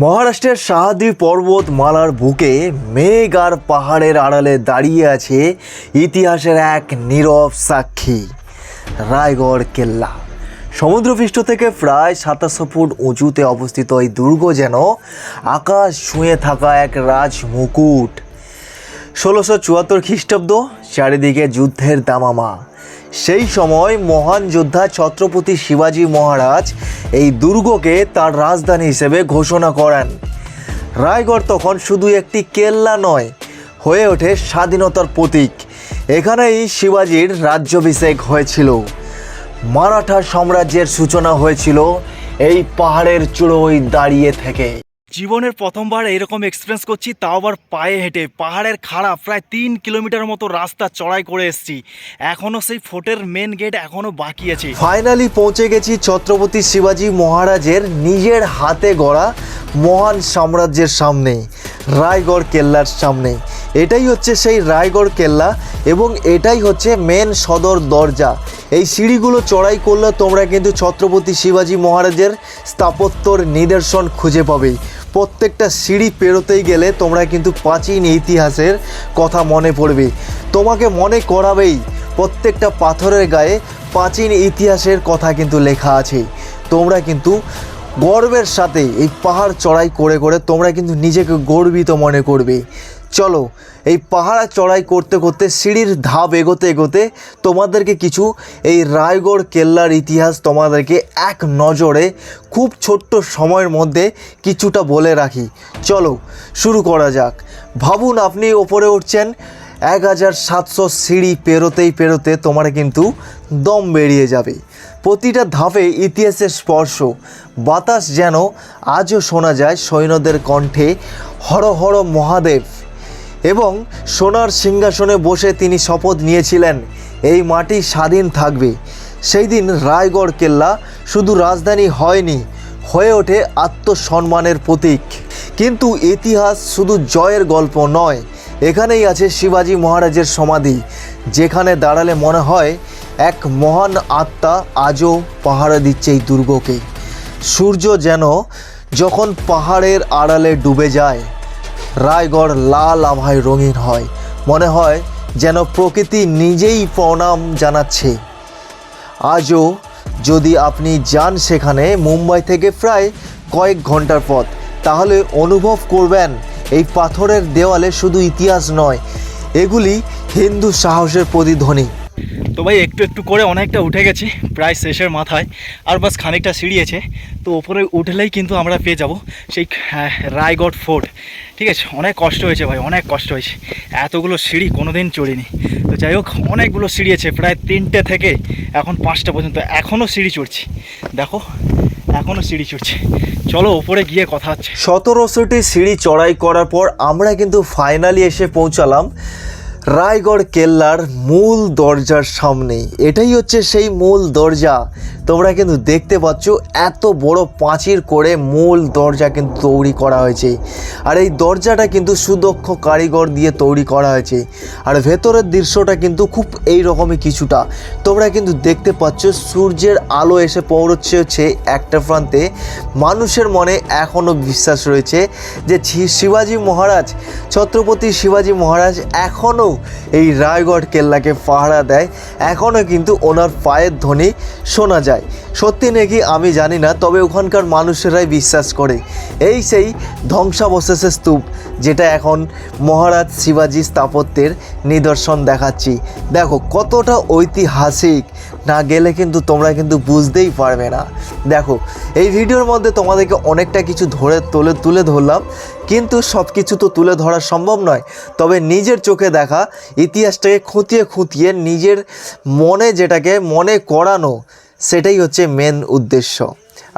মহারাষ্ট্রের সাহাদ্রি পর্বতমালার বুকে মেঘ আর পাহাড়ের আড়ালে দাঁড়িয়ে আছে ইতিহাসের এক নীরব সাক্ষী, রায়গড় কেল্লা। সমুদ্রপৃষ্ঠ থেকে প্রায় 2700 ফুট উঁচুতে অবস্থিত এই দুর্গ যেন আকাশ ছুঁয়ে থাকা এক রাজমুকুট। 1674 খ্রিস্টাব্দ, চারিদিকে যুদ্ধের দামামা। সেই সময় মহান যোদ্ধা ছত্রপতি শিবাজী মহারাজ এই দুর্গকে তার রাজধানী হিসেবে ঘোষণা করেন। রায়গড় তখন শুধু একটি কেল্লা নয়, হয়ে ওঠে স্বাধীনতার প্রতীক। এখানেই শিবাজীর রাজ্যাভিষেক হয়েছিল, মারাঠা সাম্রাজ্যের সূচনা হয়েছিল এই পাহাড়ের চূড়োয় দাঁড়িয়ে থেকে। জীবনের প্রথমবার এরকম এক্সপিরিয়েন্স করছি, তাও আবার পায়ে হেঁটে। পাহাড়ের খাড়া প্রায় 3 কিলোমিটার মতো রাস্তা চড়াই করে এসেছি। এখনও সেই ফোর্টের মেন গেট এখনও বাকি আছে। ফাইনালি পৌঁছে গেছি ছত্রপতি শিবাজী মহারাজের নিজের হাতে গড়া মহান সাম্রাজ্যের সামনে, রায়গড় কেল্লার সামনে। এটাই হচ্ছে সেই রায়গড় কেল্লা এবং এটাই হচ্ছে মেন সদর দরজা। এই সিঁড়িগুলো চড়াই করলে তোমরা কিন্তু ছত্রপতি শিবাজী মহারাজের স্থাপত্যর নিদর্শন খুঁজে পাবে। প্রত্যেকটা সিঁড়ি পেরোতেই গেলে তোমরা কিন্তু প্রাচীন ইতিহাসের কথা মনে পড়বে, তোমাকে মনে করাবেই প্রত্যেকটা পাথরের গায়ে প্রাচীন ইতিহাসের কথা কিন্তু লেখা আছে। তোমরা কিন্তু গর্বের সাথে এই পাহাড় চড়াই করে করে তোমরা কিন্তু নিজেকে গর্বিত মনে করবে। চলো, এই পাহাড় চড়াই করতে করতে সিঁড়ির ধাপ এগোতে এগোতে তোমাদেরকে কিছু এই রায়গড় কেল্লার ইতিহাস তোমাদেরকে এক নজরে খুব ছোট্ট সময়ের মধ্যে কিছুটা বলে রাখি। চলো শুরু করা যাক। ভাবুন, আপনি ওপরে উঠছেন, 1700 সিঁড়ি পেরোতেই পেরোতে তোমার কিন্তু দম বেরিয়ে যাবে। প্রতিটা ধাপে ইতিহাসের স্পর্শ, বাতাস যেন আজও শোনা যায় সৈন্যদের কণ্ঠে, হর হর মহাদেব। এবং সোনার সিংহাসনে বসে তিনি শপথ নিয়েছিলেন এই মাটি স্বাধীন থাকবে। সেই দিন রায়গড় কেল্লা শুধু রাজধানী হয়নি, হয়ে ওঠে আত্মসম্মানের প্রতীক। কিন্তু ইতিহাস শুধু জয়ের গল্প নয়, এখানেই আছে শিবাজী মহারাজের সমাধি, যেখানে দাঁড়ালে মনে হয় এক মহান আত্মা আজও পাহারা দিচ্ছে এই দুর্গকে। সূর্য যেন যখন পাহাড়ের আড়ালে ডুবে যায়, রায়গড় লাল আভায় রঙিন হয়, মনে হয় যেন প্রকৃতি নিজেই প্রণাম জানাচ্ছে। আজও যদি আপনি যান সেখানে, মুম্বাই থেকে প্রায় কয়েক ঘন্টার পথ, তাহলে অনুভব করবেন এই পাথরের দেওয়ালে শুধু ইতিহাস নয়, এগুলি হিন্দু সাহসের প্রতিধ্বনি। তো ভাই একটু একটু করে অনেকটা উঠে গেছি, প্রায় শেষের মাথায়। আর বাস খানিকটা সিঁড়ি আছে, তো ওপরে উঠলেই কিন্তু আমরা পেয়ে যাব সেই রায়গড় ফোর্ট। ঠিক আছে, অনেক কষ্ট হয়েছে ভাই, অনেক কষ্ট হয়েছে। এতগুলো সিঁড়ি কোনো দিন চড়িনি। তো যাই হোক, অনেকগুলো সিঁড়ি আছে, প্রায় 3টে থেকে এখন 5টা পর্যন্ত এখনও সিঁড়ি চড়ছি। দেখো, এখনও সিঁড়ি চড়ছে। চলো ওপরে গিয়ে কথা হচ্ছে। 1700টি সিঁড়ি চড়াই করার পর আমরা কিন্তু ফাইনালি এসে পৌঁছালাম রায়গড় কেল্লার মূল দরজার সামনে। এটাই হচ্ছে সেই মূল দরজা। তোমরা কিন্তু দেখতে পাচ্ছ এত বড় প্রাচীর করে মূল দরজা কিন্তু তৈরি করা হয়েছে। আর এই দরজাটা কিন্তু সুদক্ষ কারিগর দিয়ে তৈরি করা হয়েছে। আর ভেতরের দৃশ্যটা কিন্তু খুব এই রকমই কিছুটা। তোমরা কিন্তু দেখতে পাচ্ছ সূর্যের আলো এসে পৌঁছচ্ছে হচ্ছে একটা প্রান্তে। মানুষের মনে এখনও বিশ্বাস রয়েছে যে শিবাজী মহারাজ, ছত্রপতি শিবাজী মহারাজ এখনও এই রায়গড় কেল্লাকে পাহারা দেয়। এখনও কিন্তু ওনার পায়ের ধ্বনি শোনা যায়। সত্যি নাকি আমি জানি না, তবে ওখানকার মানুষেরাই বিশ্বাস করে। এই সেই ধ্বংসাবশেষের স্তূপ, যেটা এখন মহারাজ শিবাজী স্থাপত্যের নিদর্শন দেখাচ্ছি। দেখো কতটা ঐতিহাসিক, না গেলে কিন্তু তোমরা কিন্তু বুঝতেই পারবে না। দেখো, এই ভিডিওর মধ্যে তোমাদেরকে অনেকটা কিছু তুলে ধরলাম, কিন্তু সব কিছু তো তুলে ধরা সম্ভব নয়। তবে নিজের চোখে দেখা ইতিহাসটাকে খুঁটিয়ে খুঁটিয়ে নিজের মনে যেটাকে মনে করানো, সেটাই হচ্ছে মেন উদ্দেশ্য।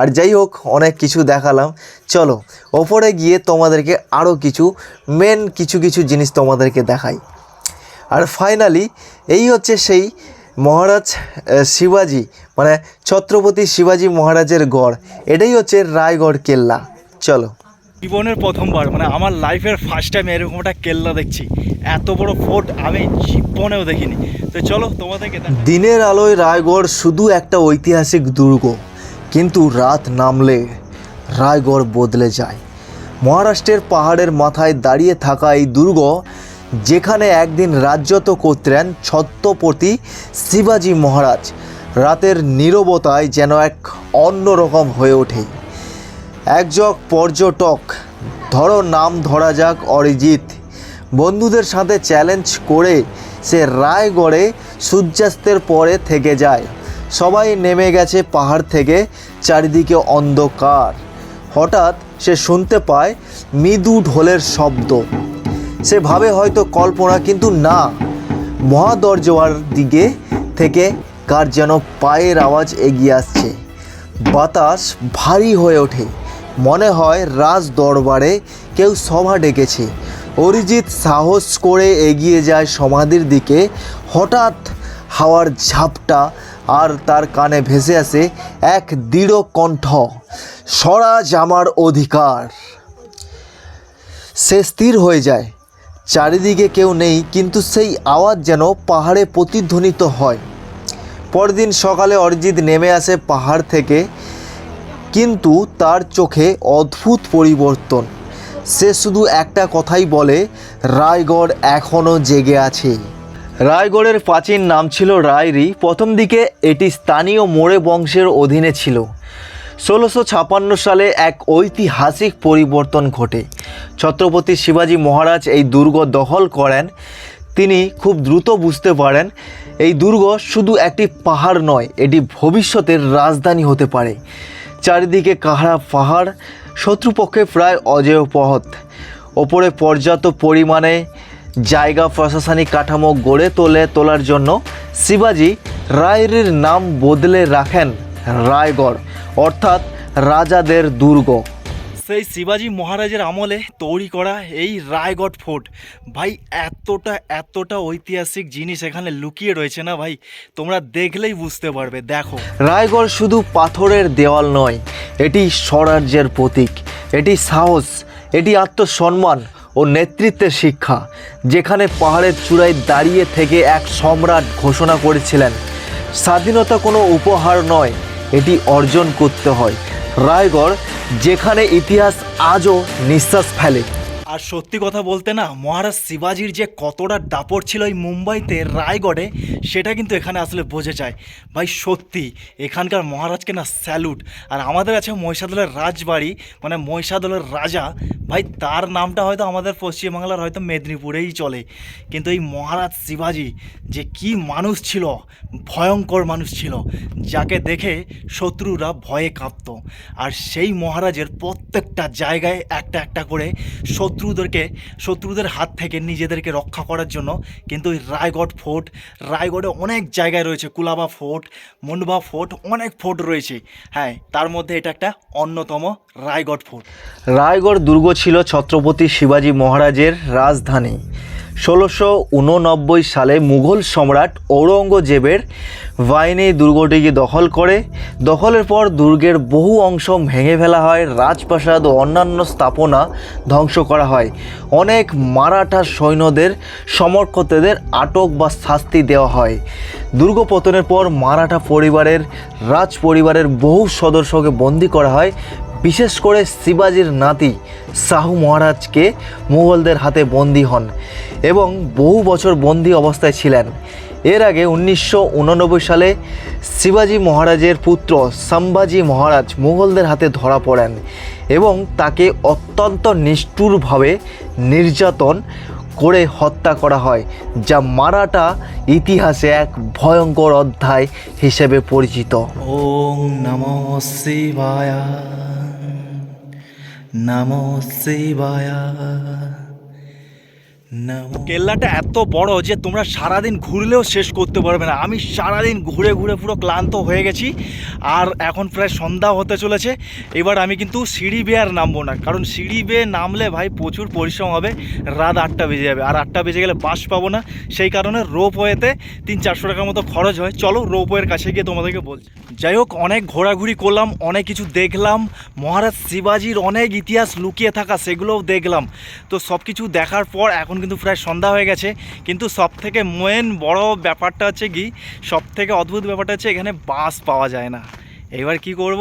আর যাই হোক, অনেক কিছু দেখালাম। চলো ওপরে গিয়ে তোমাদেরকে আরও কিছু জিনিস তোমাদেরকে দেখাই। আর ফাইনালি এই হচ্ছে সেই মহারাজ শিবাজী, মানে ছত্রপতি শিবাজী মহারাজের গড়। এটাই হচ্ছে রায়গড় কেল্লা। চলো। জীবনের প্রথমবার, মানে আমার লাইফের ফার্স্ট টাইম এরকম একটা কেল্লা দেখছি। এত বড় ফোর্ট আমি জীবনেও দেখিনি। তো চলো তোমাদেরকে। দিনের আলোয় রায়গড় শুধু একটা ঐতিহাসিক দুর্গ, কিন্তু রাত নামলে রায়গড় বদলে যায়। মহারাষ্ট্রের পাহাড়ের মাথায় দাঁড়িয়ে থাকা এই দুর্গ, যেখানে একদিন রাজত্ব করতেন ছত্রপতি শিবাজী মহারাজ, রাতের নীরবতায় যেন এক অন্যরকম হয়ে ওঠে। একজন পর্যটক, ধরো নাম ধরা যাক অরিজিৎ, বন্ধুদের সাথে চ্যালেঞ্জ করে সে রায়গড়ে সূর্যাস্তের পরে থেকে যায়। সবাই নেমে গেছে পাহাড় থেকে, চারিদিকে অন্ধকার। হঠাৎ সে শুনতে পায় মৃদু ঢোলের শব্দ। সে ভাবে হয়তো কল্পনা, কিন্তু না, মহাদরজার দিকে থেকে কার যেন পায়ের আওয়াজ এগিয়ে আসছে। বাতাস ভারী হয়ে ওঠে, মনে হয় রাজ দরবারে কেউ সভা ডেকেছে। অরিজিৎ সাহস করে এগিয়ে যায় সমাধির দিকে। হঠাৎ হাওয়ার ঝাপটা, আর তার কানে ভেসে আসে এক দৃঢ় কণ্ঠ, স্বরাজ আমার অধিকার। সে স্থির হয়ে যায়। চারিদিকে কেউ নেই, কিন্তু সেই আওয়াজ যেন পাহাড়ে প্রতিধ্বনিত হয়। পরদিন সকালে অরিজিৎ নেমে আসে পাহাড় থেকে, কিন্তু তার চোখে অদ্ভুত পরিবর্তন। সে শুধু একটা কথাই বলে, রায়গড় এখনও জেগে আছে। রায়গড়ের প্রাচীন নাম ছিল রায়রি। প্রথম দিকে এটি স্থানীয় মোরে বংশের অধীনে ছিল। 1656 সালে এক ঐতিহাসিক পরিবর্তন ঘটে। ছত্রপতি শিবাজী মহারাজ এই দুর্গ দখল করেন। তিনি খুব দ্রুত বুঝতে পারেন এই দুর্গ শুধু একটি পাহাড় নয়, এটি ভবিষ্যতের রাজধানী হতে পারে। চারিদিকে কাহারা পাহাড়, শত্রুপক্ষে প্রায় অজেয় পথ। ওপরে পর্যাপ্ত পরিমাণে জায়গা, প্রশাসনিক কাঠামো গড়ে তোলার জন্য শিবাজী রায়রির নাম বদলে রাখেন রায়গড়, অর্থাৎ রাজাদের দুর্গ। সেই শিবাজী মহারাজের আমলে তৈরি করা এই রায়গড় ফোর্ট ভাই, এতটা ঐতিহাসিক জিনিস এখানে লুকিয়ে রয়েছে না ভাই, তোমরা দেখলেই বুঝতে পারবে। দেখো, রায়গড় শুধু পাথরের দেওয়াল নয়, এটি স্বরাজ্যের প্রতীক, এটি সাহস, এটি আত্মসম্মান ও নেতৃত্বের শিক্ষা। যেখানে পাহাড়ের চূড়ায় দাঁড়িয়ে থেকে এক সম্রাট ঘোষণা করেছিলেন, স্বাধীনতা কোনো উপহার নয়, এটি অর্জন করতে হয়। রায়গড়, যেখানে ইতিহাস আজও নিঃশ্বাস ফেলে। আর সত্যি কথা বলতে না, মহারাজ শিবাজির যে কতটা দাপট ছিল এই মুম্বাইতে রায়গড়ে, সেটা কিন্তু এখানে আসলে বোঝা যায় ভাই। সত্যি এখানকার মহারাজকে না স্যালুট। আর আমাদের আছে মহিষাদলের রাজবাড়ি, মানে মহিষাদলের রাজা ভাই, তার নামটা হয়তো আমাদের পশ্চিমবাংলার হয়তো মেদিনীপুরেই চলে, কিন্তু এই মহারাজ শিবাজি যে কি মানুষ ছিল, ভয়ঙ্কর মানুষ ছিল, যাকে দেখে শত্রুরা ভয়ে কাঁপত। আর সেই মহারাজের প্রত্যেকটা জায়গায় একটা করে শত্রুদের হাত থেকে নিজেদেরকে রক্ষা করার জন্য কিন্তু ওই রায়গড়ে অনেক জায়গায় রয়েছে। কুলাবা ফোর্ট, মুন্ডবা ফোর্ট, অনেক ফোর্ট রয়েছে। হ্যাঁ, তার মধ্যে এটা একটা অন্যতম রায়গড় ফোর্ট। রায়গড় দুর্গ ছিল ছত্রপতি শিবাজী মহারাজের রাজধানী। 1689 সালে মুঘল সম্রাট ঔরঙ্গজেবের বাহিনী দুর্গটিকে দখল করে। দখলের পর দুর্গের বহু অংশ ভেঙে ফেলা হয়, রাজপ্রাসাদ ও অন্যান্য স্থাপনা ধ্বংস করা হয়। অনেক মারাঠা সৈন্যদের সমর্থকদের আটক বা শাস্তি দেওয়া হয়। দুর্গ পতনের পর মারাঠা রাজ পরিবারের বহু সদস্যকে বন্দী করা হয়। বিশেষ করে শিবাজির নাতি শাহু মহারাজকে মুঘলদের হাতে বন্দী হন এবং বহু বছর বন্দী অবস্থায় ছিলেন। এর আগে 1989 সালে শিবাজী মহারাজের পুত্র সম্ভাজি মহারাজ মুঘলদের হাতে ধরা পড়েন এবং তাকে অত্যন্ত নিষ্ঠুরভাবে নির্যাতন করে হত্যা করা হয়, যা মারাঠা ইতিহাসে এক ভয়ঙ্কর অধ্যায় হিসেবে পরিচিত। ওম নমো শিবায়, নমো শিবায়। কেল্লাটা এত বড় যে তোমরা সারাদিন ঘুরলেও শেষ করতে পারবে না। আমি সারাদিন ঘুরে পুরো ক্লান্ত হয়ে গেছি, আর এখন প্রায় সন্ধ্যা হতে চলেছে। এবার আমি কিন্তু সিঁড়ি বেয়ে আর নামবো না, কারণ সিঁড়ি বেয়ে নামলে ভাই প্রচুর পরিশ্রম হবে, রাত 8টা বেজে যাবে, আর 8টা বেজে গেলে বাস পাবো না। সেই কারণে রোপওয়েতে 300-400 টাকার মতো খরচ হয়। চলো রোপওয়ের কাছে গিয়ে তোমাদেরকে বলছি। যাই হোক, অনেক ঘোরাঘুরি করলাম, অনেক কিছু দেখলাম, মহারাজ শিবাজির অনেক ইতিহাস লুকিয়ে থাকা সেগুলোও দেখলাম। তো সব কিছু দেখার পর এখন কিন্তু প্রায় সন্ধ্যা হয়ে গেছে। কিন্তু সব থেকে মেন বড় ব্যাপারটা হচ্ছে কি, সব থেকে অদ্ভুত ব্যাপারটা হচ্ছে এখানে বাস পাওয়া যায় না। এবার কি করব,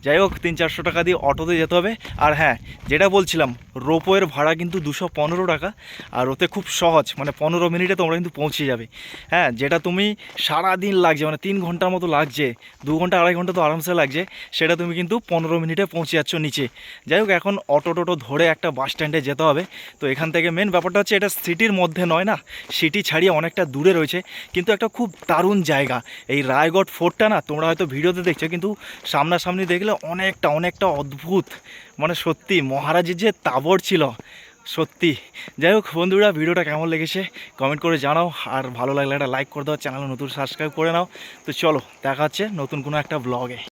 যাই হোক 300-400 টাকা দিয়ে অটোতে যেতে হবে। আর হ্যাঁ, যেটা বলছিলাম, রোপওয়ের ভাড়া কিন্তু 215 টাকা। আর ওতে খুব সহজ, মানে 15 মিনিটে তোমরা কিন্তু পৌঁছে যাবে। হ্যাঁ, যেটা তুমি সারাদিন লাগছে, মানে 3 ঘন্টার মতো লাগছে, 2 ঘন্টা 2.5 ঘন্টা তো আরামসে লাগছে, সেটা তুমি কিন্তু 15 মিনিটে পৌঁছে যাচ্ছ নিচে। যাই হোক, এখন অটো টোটো ধরে একটা বাস স্ট্যান্ডে যেতে হবে। তো এখান থেকে মেন ব্যাপারটা হচ্ছে, এটা সিটির মধ্যে নয় না, সিটি ছাড়িয়ে অনেকটা দূরে রয়েছে, কিন্তু একটা খুব দারুণ জায়গা। এই রায়গড় ফোর্টটা না, তোমরা হয়তো ভিডিওতে দেখছো, কিন্তু সামনাসামনি দেখলে অনেকটা অদ্ভুত, মানে সত্যি মহারাজের যে তাবড় ছিল সত্যি। যাই হোক বন্ধুরা, ভিডিওটা কেমন লেগেছে কমেন্ট করে জানাও, আর ভালো লাগলে একটা লাইক করে দাও, চ্যানেল নতুন সাবস্ক্রাইব করে নাও। তো চলো, দেখা হচ্ছে নতুন কোনো একটা ব্লগে।